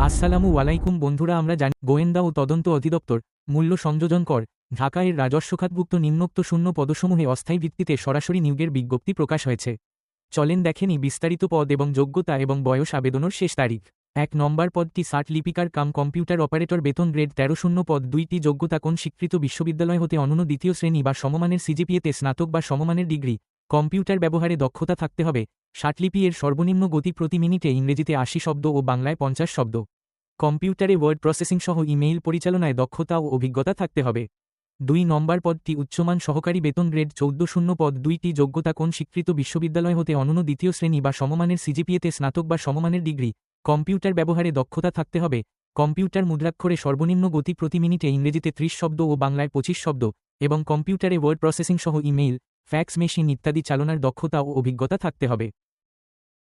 আসসালামু আলাইকুম বন্ধুরা, আমরা জানি গোয়েন্দা ও তদন্ত অধিদপ্তর মূল্য সংযোজন কর ঢাকা এর রাজস্ব খাতভুক্ত নিম্নোক্ত শূন্য পদসমূহে অস্থায়ী ভিত্তিতে সরাসরি নিয়োগের বিজ্ঞপ্তি প্রকাশ হয়েছে। চলেন দেখেনি বিস্তারিত পদ এবং যোগ্যতা এবং বয়স আবেদনের শেষ তারিখ। ১ নম্বর পদটি ৬০ লিপিকার কাম কম্পিউটার অপারেটর, বেতন গ্রেড ১৩। শূন্য পদ ২টি যোগ্যতা কোন স্বীকৃত বিশ্ববিদ্যালয় হতে অনন্য দ্বিতীয় শ্রেণী বা সমমানের সিজিপিএতে স্নাতক বা সমমানের ডিগ্রি। কম্পিউটার ব্যবহারে দক্ষতা থাকতে হবে। ৬০ লিপি এর সর্বনিম্ন গতি প্রতি মিনিটে ইংরেজিতে ৮০ শব্দ ও বাংলায় ৫০ শব্দ। কম্পিউটারে ওয়ার্ড প্রসেসিং সহ ইমেইল পরিচালনায় দক্ষতা ও অভিজ্ঞতা থাকতে হবে। ২ নম্বর পদটি উচ্চমান সহকারী, বেতন গ্রেড ১৪। শূন্য পদ ২টি যোগ্যতা কোন স্বীকৃত বিশ্ববিদ্যালয় হতে অনন্য দ্বিতীয় শ্রেণী বা সমমানের সিজিপিএতে স্নাতক বা সমমানের ডিগ্রি। কম্পিউটার ব্যবহারে দক্ষতা থাকতে হবে। কম্পিউটার মুদ্রাক্ষরে সর্বনিম্ন গতি প্রতি মিনিটে ইংরেজিতে ৩০ শব্দ ও বাংলায় ২৫ শব্দ এবং কম্পিউটারে ওয়ার্ড প্রসেসিং সহ ইমেইল, ফ্যাক্স মেশিন ইত্যাদি চালানোর দক্ষতা ও অভিজ্ঞতা থাকতে হবে।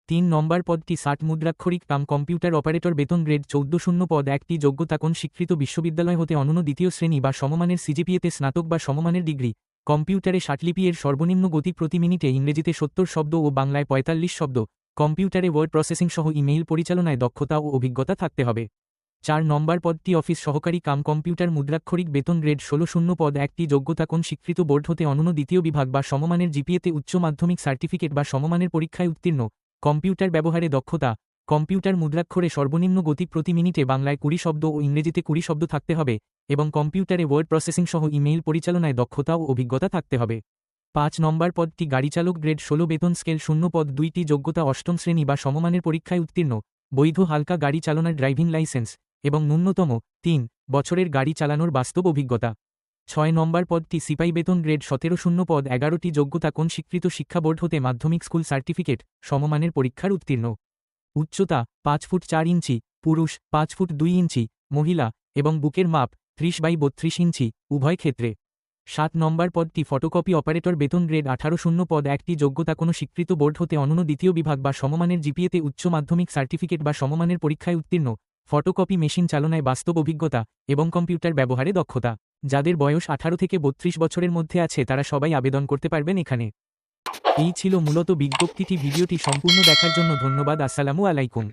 ৩ নম্বর পদটি ৬০ মুদ্রাক্ষরিক কাম কম্পিউটার অপারেটর, বেতন গ্রেড ১৪। শূন্য পদ ১টি যোগ্যতা কোন স্বীকৃত বিশ্ববিদ্যালয় হতে অনন্য দ্বিতীয় শ্রেণী বা সমমানের সিজিপিএতে স্নাতক বা সমমানের ডিগ্রি। কম্পিউটারে ৬০ লিপি এর সর্বনিম্ন গতি প্রতি মিনিটে ইংরেজিতে ৭০ শব্দ ও বাংলায় ৪৫ শব্দ। কম্পিউটারে ওয়ার্ড প্রসেসিং সহ ইমেইল পরিচালনায় দক্ষতা ও অভিজ্ঞতা থাকতে হবে। ৪ নম্বর পদটি অফিস সহকারী কাম কম্পিউটার মুদ্রাক্ষরিক, বেতন গ্রেড ১৬। শূন্য পদ ১টি যোগ্যতা কোন স্বীকৃত বোর্ড হতে অনন্য দ্বিতীয় বিভাগ বা সমমানের জিপিএতে উচ্চ মাধ্যমিক সার্টিফিকেট বা সমমানের পরীক্ষায় উত্তীর্ণ। কম্পিউটার ব্যবহারে দক্ষতা। কম্পিউটার মুদ্রাক্ষরে সর্বনিম্ন গতি প্রতি মিনিটে বাংলায় ২০ শব্দ ও ইংরেজিতে ২০ শব্দ থাকতে হবে এবং কম্পিউটারে ওয়ার্ড প্রসেসিং সহ ইমেইল পরিচালনায় দক্ষতা ও অভিজ্ঞতা থাকতে হবে। ৫ নম্বর পদটি গাড়িচালক, গ্রেড ১৬। বেতন স্কেল ০ পদ ২টি যোগ্যতা অষ্টম শ্রেণী বা সমমানের পরীক্ষায় উত্তীর্ণ, বৈধ হালকা গাড়ি চালানোর ড্রাইভিং লাইসেন্স এবং ন্যূনতম ৩ বছরের গাড়ি চালানোর বাস্তব অভিজ্ঞতা। ৬ নম্বর পদটি সিপাই, বেতন গ্রেড ১৭। শূন্য পদ ১১টি যোগ্যতা কোন স্বীকৃত শিক্ষা বোর্ড হতে মাধ্যমিক স্কুল সার্টিফিকেট সমমানের পরীক্ষার উত্তীর্ণ। উচ্চতা ৫ ফুট ৪ ইঞ্চি পুরুষ, ৫ ফুট ২ ইঞ্চি মহিলা এবং বুকের মাপ ৩০/৩২ ইঞ্চি উভয় ক্ষেত্রে। ৭ নম্বর পদটি ফটোকপি অপারেটর, বেতন গ্রেড ১৮। শূন্য পদ ১টি যোগ্যতা কোন স্বীকৃত বোর্ড হতে অনন্য দ্বিতীয় বিভাগ বা সমমানের জিপিএতে উচ্চ মাধ্যমিক সার্টিফিকেট বা সমমানের পরীক্ষায় উত্তীর্ণ, ফটোকপি মেশিন চালনায় বাস্তব অভিজ্ঞতা এবং কম্পিউটার ব্যবহারে দক্ষতা। যাদের বয়স ১৮ থেকে ৩২ বছরের মধ্যে আছে তারা সবাই আবেদন করতে পারবেন এখানে। এই ছিল মূলত বিজ্ঞপ্তিটি। ভিডিওটি সম্পূর্ণ দেখার জন্য ধন্যবাদ। আসসালামু আলাইকুম।